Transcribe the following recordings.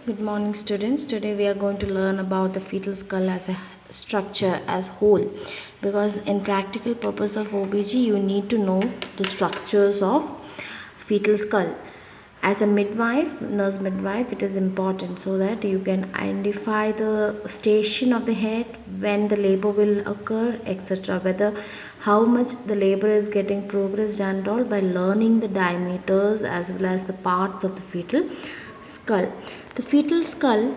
Good morning, students. Today we are going to learn about the fetal skull as a structure as whole, because in practical purpose of OBG you need to know the structures of fetal skull. As a midwife, nurse midwife, it is important so that you can identify the station of the head, when the labor will occur, etc. Whether how much the labor is getting progressed and all, by learning the diameters as well as the parts of the fetal skull. The fetal skull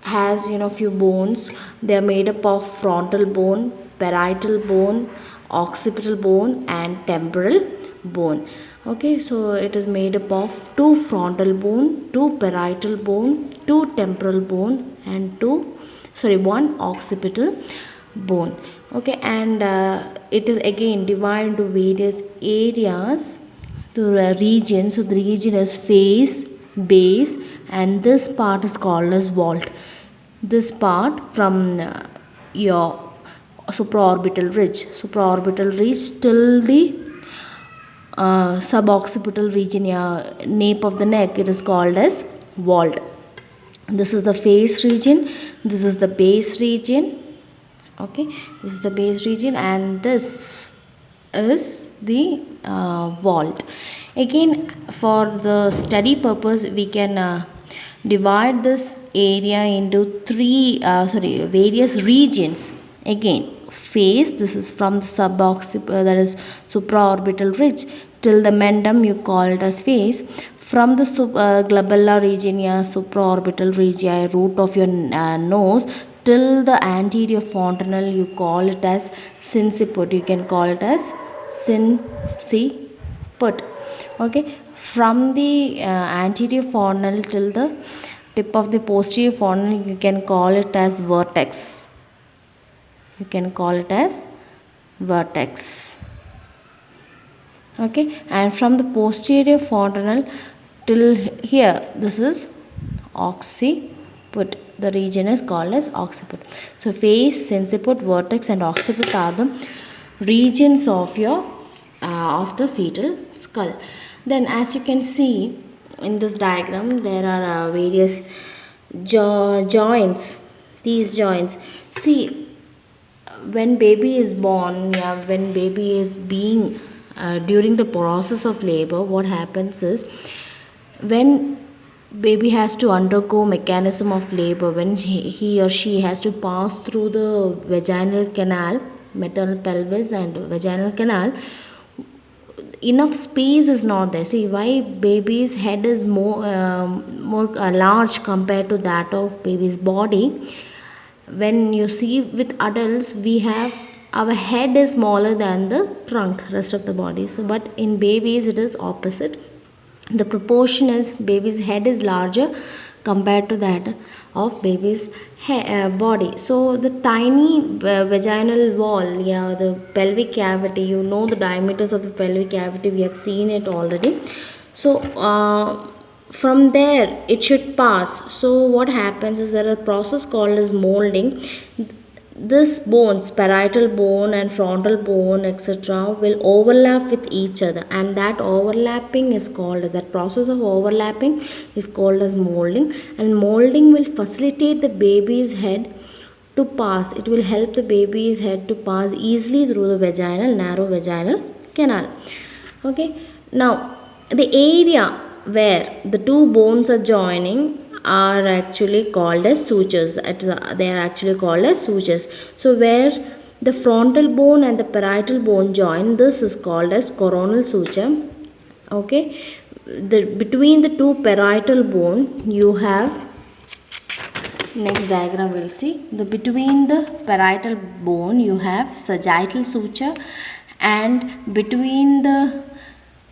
has few bones. They are made up of frontal bone, parietal bone, occipital bone and temporal bone. Okay, so it is made up of two frontal bone, two parietal bone, two temporal bone and one occipital bone. Okay, and it is again divided into various areas, the region. So the region is face, base, and this part is called as vault. This part from your supraorbital ridge till the suboccipital region, nape of the neck, it is called as vault. This is the face region, this is the base region. Okay, this is the base region and this is the vault. Again, for the study purpose we can divide this area into various regions. Again, face, this is from the suboccipital, that is supraorbital ridge, till the mentum, you call it as face. From the glabella region, supraorbital region, root of your nose, till the anterior fontanelle, you call it as sinciput. You can call it as sinciput. Okay, from the anterior fontanelle till the tip of the posterior fontanelle, you can call it as vertex. You can call it as vertex. Okay, and from the posterior fontanelle till here, this is occiput. The region is called as occiput. So face, sinciput, vertex and occiput are the regions of your of the fetal skull. Then as you can see in this diagram, there are various joints. These joints, see, when baby is born, when baby is being during the process of labor, what happens is, when baby has to undergo mechanism of labor, when he or she has to pass through the vaginal canal, maternal pelvis and vaginal canal, enough space is not there. See why baby's head is more large compared to that of baby's body. When you see with adults, we have our head is smaller than the trunk, rest of the body. So but in babies it is opposite. The proportion is baby's head is larger compared to that of baby's body. So the tiny vaginal wall, the pelvic cavity, the diameters of the pelvic cavity, we have seen it already. So from there it should pass. So what happens is, there is a process called as molding. This bones, parietal bone and frontal bone, etc., will overlap with each other, and that overlapping is called as, that process of overlapping is called as molding. And molding will facilitate the baby's head to pass. It will help the baby's head to pass easily through the narrow vaginal canal. Okay, now the area where the two bones are joining are actually called as sutures. They are actually called as sutures. So where the frontal bone and the parietal bone join, this is called as coronal suture. Okay, between the two parietal bone, you have, next diagram we'll see, between the parietal bone you have sagittal suture, and between the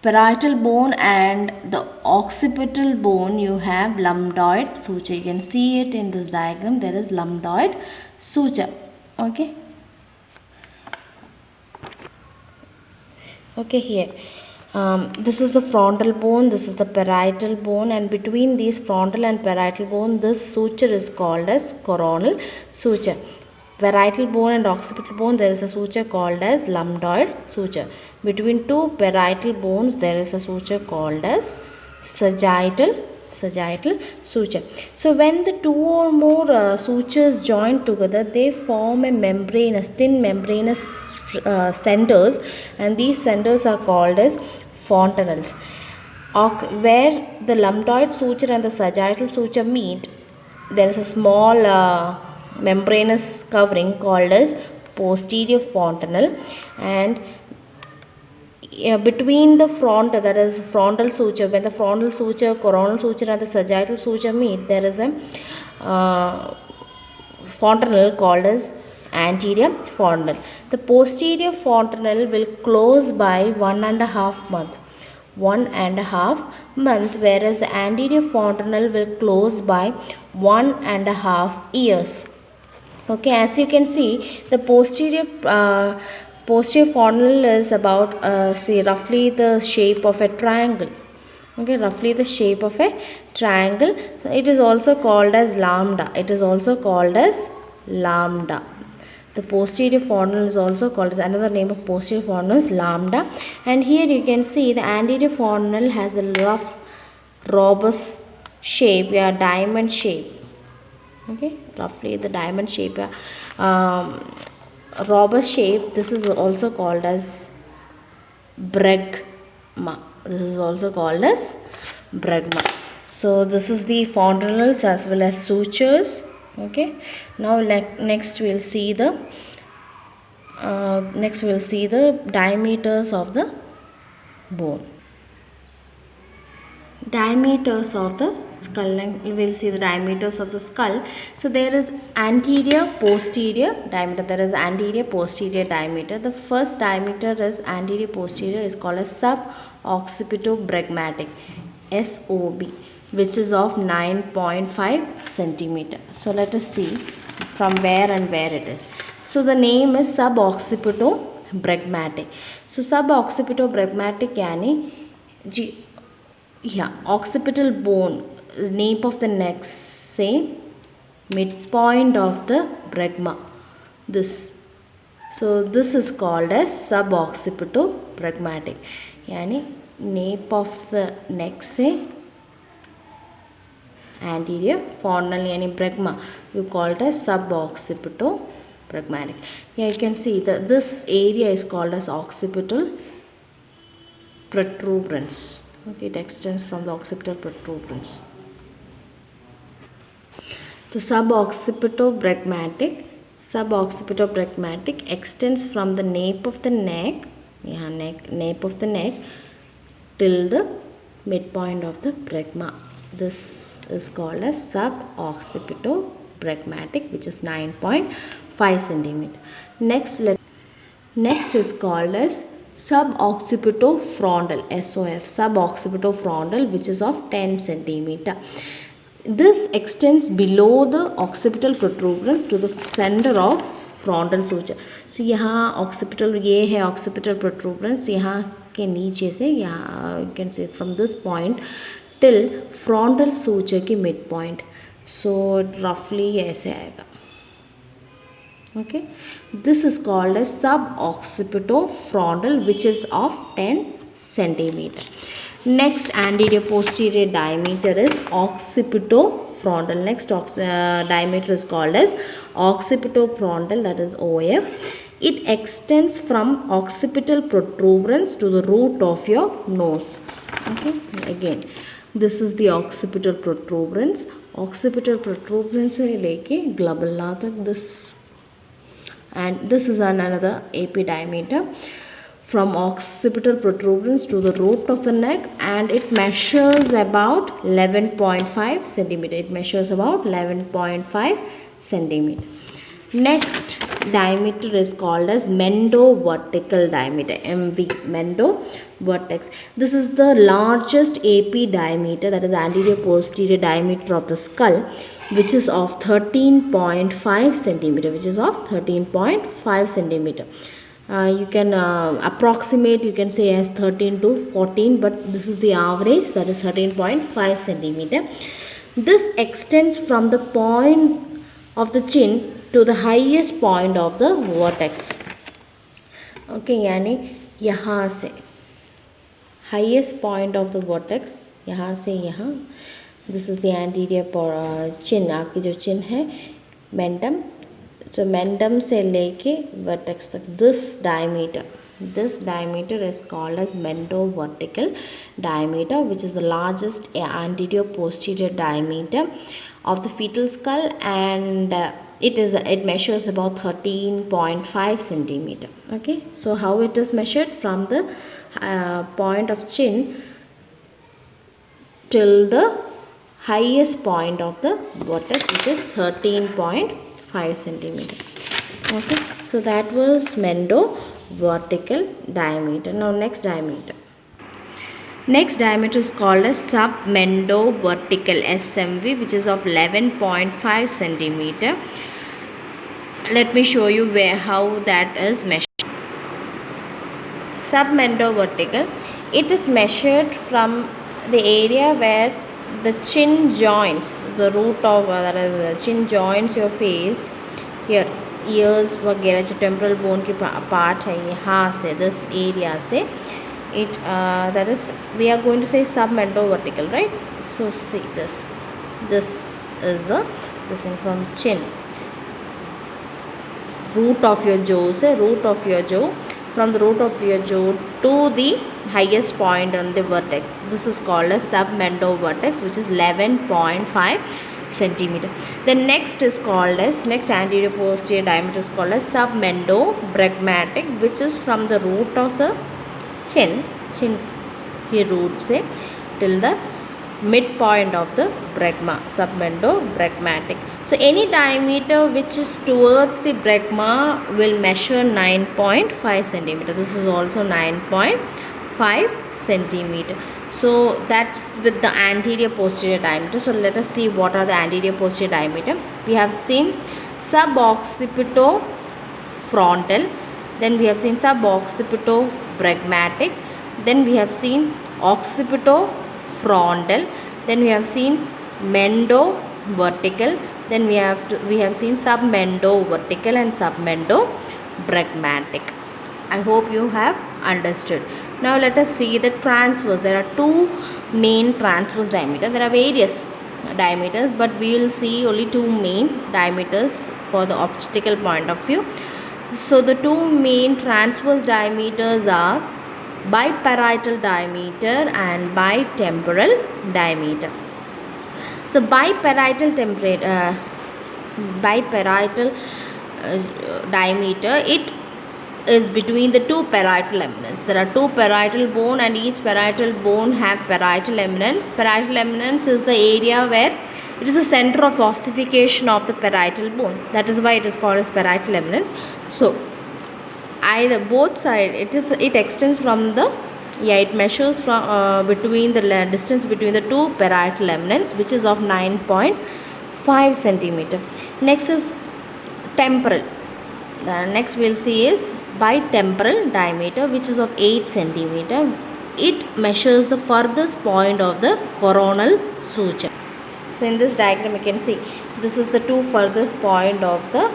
parietal bone and the occipital bone you have lambdoid suture. You can see it in this diagram, there is lambdoid suture. Okay, here this is the frontal bone, this is the parietal bone, and between these frontal and parietal bone, this suture is called as coronal suture. Parietal bone and occipital bone, there is a suture called as lambdoid suture. Between two parietal bones, there is a suture called as sagittal sagittal suture. So when the two or more sutures join together, they form a membranous, thin membranous centers, and these centers are called as fontanelles. Where the lambdoid suture and the sagittal suture meet, there is a small membranous covering called as posterior fontanelle, and between the front, that is frontal suture, when the frontal suture, coronal suture and the sagittal suture meet, there is a fontanelle called as anterior fontanelle. The posterior fontanelle will close by 1.5 months. 1.5 months, whereas the anterior fontanelle will close by 1.5 years. Okay, as you can see, the posterior fontanelle is about roughly the shape of a triangle. Okay, roughly the shape of a triangle. So it is also called as lambda. It is also called as lambda. The posterior fontanelle is also called as, another name of posterior fontanelle is lambda. And here you can see the anterior fontanelle has a rough robust shape, diamond shape. Okay, roughly the diamond shape, robust shape. This is also called as bregma. This is also called as bregma. So this is the fontanelles as well as sutures. Okay, now next we'll see the diameters of the bone. Diameters of the skull, and we'll see the diameters of the skull. So there is anterior posterior diameter, there is anterior posterior diameter. The first diameter is anterior posterior, is called as suboccipitobregmatic, SOB, which is of 9.5 centimeter. So let us see from where and where it is. So the name is suboccipitobregmatic. So suboccipitobregmatic yani occipital bone, nape of the neck, say midpoint of the bregma, this. So this is called as suboccipitobregmatic, yani nape of the neck, say anterior fontanelle yani bregma, you call it as suboccipitobregmatic. Here you can see that this area is called as occipital protuberance. Okay, it extends from the occipital protuberance. So suboccipitobregmatic extends from the nape of the neck, nape of the neck, till the midpoint of the bregma. This is called as suboccipitobregmatic, which is 9.5 centimeter. Next is called as suboccipitofrontal, SOF, suboccipitofrontal, which is of 10 centimeter. This extends below the occipital protuberance to the center of frontal suture. So यहाँ occipital, ये है occipital protuberance, यहाँ के नीचे से, यहाँ you can say from this point till frontal suture की midpoint. So roughly ऐसे आएगा. Okay, this is called as suboccipitofrontal, which is of 10 centimeter. Next anterior posterior diameter is occipitofrontal. Next diameter is called as occipitofrontal, that is OF. It extends from occipital protuberance to the root of your nose. Okay, again this is the occipital protuberance. Occipital protuberance से लेके glabella तक this. And this is another AP diameter from occipital protuberance to the root of the neck, and it measures about 11.5 centimeter. It measures about 11.5 centimeter. Next diameter is called as mendovertical diameter, MV, mendovertex. This is the largest AP diameter, that is anterior posterior diameter of the skull, which is of 13.5 centimeter, which is of 13.5 centimeter. You can approximate, you can say as 13 to 14, but this is the average, that is 13.5 centimeter. This extends from the point of the chin to the highest point of the vertex. Okay, यानी यहाँ से highest point of the vertex, यहाँ से यहाँ this is the anterior चिन, आपकी जो चिन है mentum, तो मेंटम से लेके वर्टेक्स तक this diameter is called as mendovertical diameter, which is the largest anterior posterior diameter of the fetal skull, and it measures about 13.5 centimeter. Okay, so how it is measured? From the point of chin till the highest point of the vertex, which is 13.5 centimeter. Okay, so that was mendovertical diameter. Now next diameter. Next diameter is called as submendovertical, SMV, which is of 11.5 centimeter. Let me show you how that is measured. Submendovertical, it is measured from the area where the chin joins the root of the chin joins your face, here ears वगैरह जो temporal bone की part है यहाँ से, this area से, it that is we are going to say submendovertical, right? So see this is the this thing from chin, root of your jaw से, root of your jaw, from the root of your jaw to the highest point on the vertex, this is called as submendovertex, which is 11.5 centimeter. The next is called as, next anterior posterior diameter is called as submendobregmatic, which is from the root of the chin की root से till the midpoint of the bregma, submendobregmatic. So any diameter which is towards the bregma will measure 9.5 centimeter. This is also 9.5 centimeter. So that's with the anterior posterior diameter. So let us see what are the anterior posterior diameter. We have seen suboccipitofrontal, then we have seen suboccipitobregmatic, then we have seen occipitofrontal, then we have seen mendovertical, then we have seen submendovertical and submendobregmatic. I hope you have understood. Now let us see the transverse. There are two main transverse diameters. There are various diameters, but we will see only two main diameters for the obstetrical point of view. So the two main transverse diameters are biparietal diameter and bitemporal diameter. So biparietal diameter, it is between the two parietal eminence. There are two parietal bone and each parietal bone have parietal eminence. Parietal eminence is the area where it is the center of ossification of the parietal bone. That is why it is called as parietal eminence. So either both side, it extends from the, it measures from between the distance between the two parietal eminence, which is of 9.5 centimeter. Next is temporal. The next we will see is bitemporal diameter, which is of 8 centimeter. It measures the furthest point of the coronal suture. So in this diagram you can see this is the two furthest point of the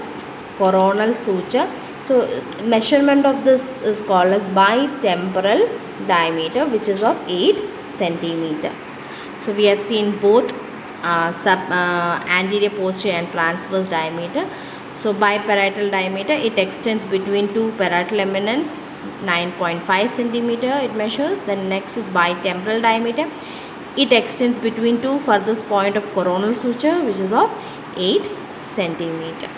coronal suture. So measurement of this is called as bitemporal diameter, which is of 8 centimeter. So we have seen both anterior, posterior and transverse diameter. So biparietal diameter, it extends between two parietal eminence, 9.5 centimeter it measures. Then next is bitemporal diameter, it extends between two furthest point of coronal suture, which is of 8 centimeter.